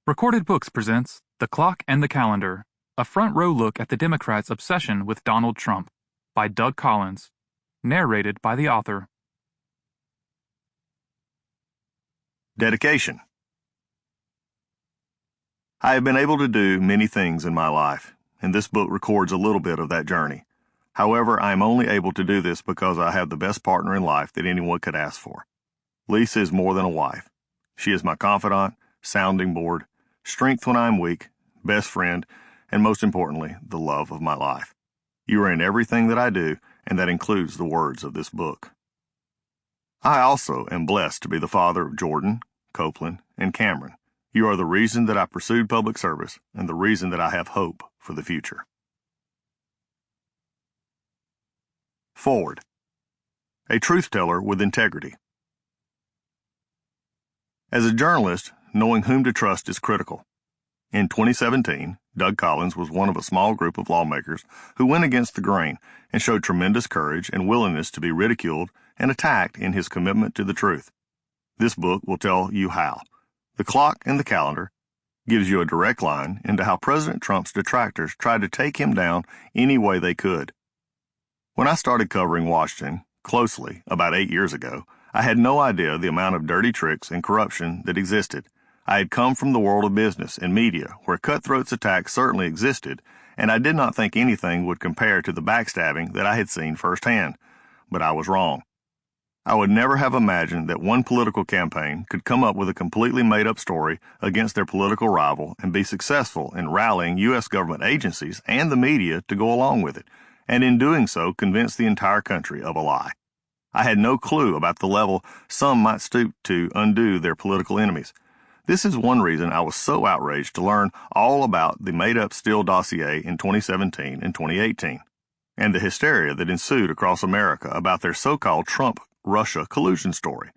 Recorded Books presents The Clock and the Calendar, a front-row look at the Democrats' obsession with Donald Trump, by Doug Collins, narrated by the author. Dedication. I have been able to do many things in my life, and this book records a little bit of that journey. However, I am only able to do this because I have the best partner in life that anyone could ask for. Lisa is more than a wife. She is my confidant, sounding board, strength when I am weak, best friend, and most importantly, the love of my life. You are in everything that I do, and that includes the words of this book. I also am blessed to be the father of Jordan, Copeland, and Cameron. You are the reason that I pursued public service and the reason that I have hope for the future. Forward. A truth teller with integrity. As a journalist, knowing whom to trust is critical. In 2017, Doug Collins was one of a small group of lawmakers who went against the grain and showed tremendous courage and willingness to be ridiculed and attacked in his commitment to the truth. This book will tell you how. The Clock and the Calendar gives you a direct line into how President Trump's detractors tried to take him down any way they could. When I started covering Washington closely about 8 years ago, I had no idea the amount of dirty tricks and corruption that existed. I had come from the world of business and media, where cutthroats attacks certainly existed, and I did not think anything would compare to the backstabbing that I had seen firsthand. But I was wrong. I would never have imagined that one political campaign could come up with a completely made-up story against their political rival and be successful in rallying U.S. government agencies and the media to go along with it, and in doing so convince the entire country of a lie. I had no clue about the level some might stoop to undo their political enemies. This is one reason I was so outraged to learn all about the made-up Steele dossier in 2017 and 2018, and the hysteria that ensued across America about their so-called Trump-Russia collusion story.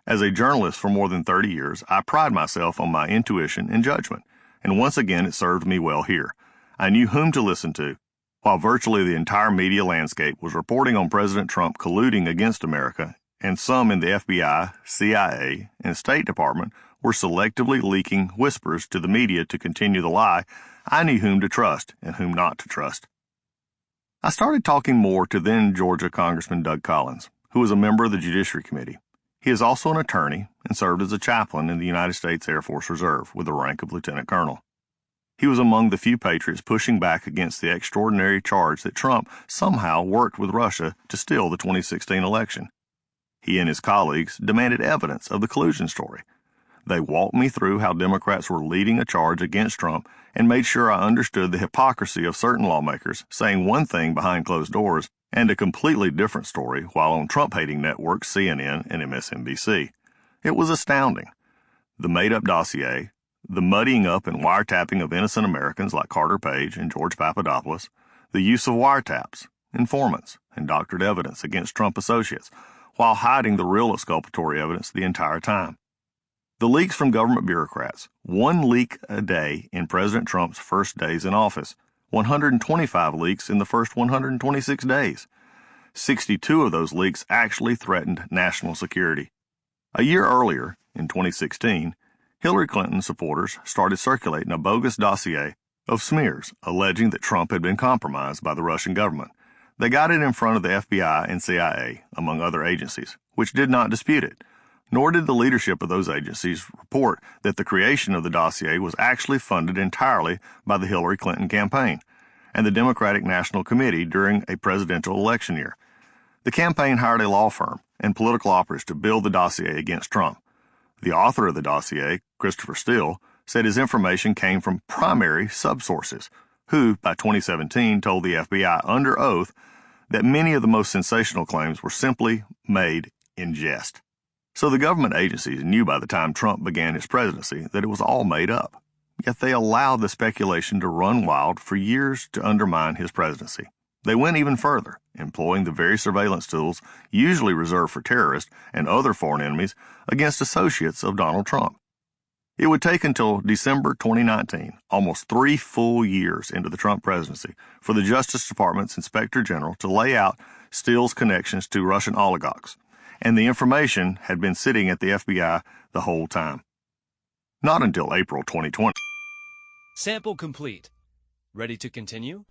As a journalist for more than 30 years, I pride myself on my intuition and judgment, and once again it served me well here. I knew whom to listen to. While virtually the entire media landscape was reporting on President Trump colluding against America, and some in the FBI, CIA, and State Department were selectively leaking whispers to the media to continue the lie, I knew whom to trust and whom not to trust. I started talking more to then Georgia Congressman Doug Collins, who was a member of the Judiciary Committee. He is also an attorney and served as a chaplain in the United States Air Force Reserve with the rank of Lieutenant Colonel. He was among the few patriots pushing back against the extraordinary charge that Trump somehow worked with Russia to steal the 2016 election. He and his colleagues demanded evidence of the collusion story. They walked me through how Democrats were leading a charge against Trump and made sure I understood the hypocrisy of certain lawmakers saying one thing behind closed doors and a completely different story while on Trump-hating networks CNN and MSNBC. It was astounding. The made-up dossier, the muddying up and wiretapping of innocent Americans like Carter Page and George Papadopoulos, the use of wiretaps, informants, and doctored evidence against Trump associates, while hiding the real exculpatory evidence the entire time. The leaks from government bureaucrats, one leak a day in President Trump's first days in office, 125 leaks in the first 126 days. 62 of those leaks actually threatened national security. A year earlier, in 2016, Hillary Clinton supporters started circulating a bogus dossier of smears alleging that Trump had been compromised by the Russian government. They got it in front of the FBI and CIA, among other agencies, which did not dispute it. Nor did the leadership of those agencies report that the creation of the dossier was actually funded entirely by the Hillary Clinton campaign and the Democratic National Committee during a presidential election year. The campaign hired a law firm and political operatives to build the dossier against Trump. The author of the dossier, Christopher Steele, said his information came from primary subsources, who, by 2017, told the FBI under oath that many of the most sensational claims were simply made in jest. So the government agencies knew by the time Trump began his presidency that it was all made up. Yet they allowed the speculation to run wild for years to undermine his presidency. They went even further, employing the very surveillance tools usually reserved for terrorists and other foreign enemies against associates of Donald Trump. It would take until December 2019, almost 3 full years into the Trump presidency, for the Justice Department's Inspector General to lay out Steele's connections to Russian oligarchs, and the information had been sitting at the FBI the whole time. Not until April 2020. Sample complete. Ready to continue?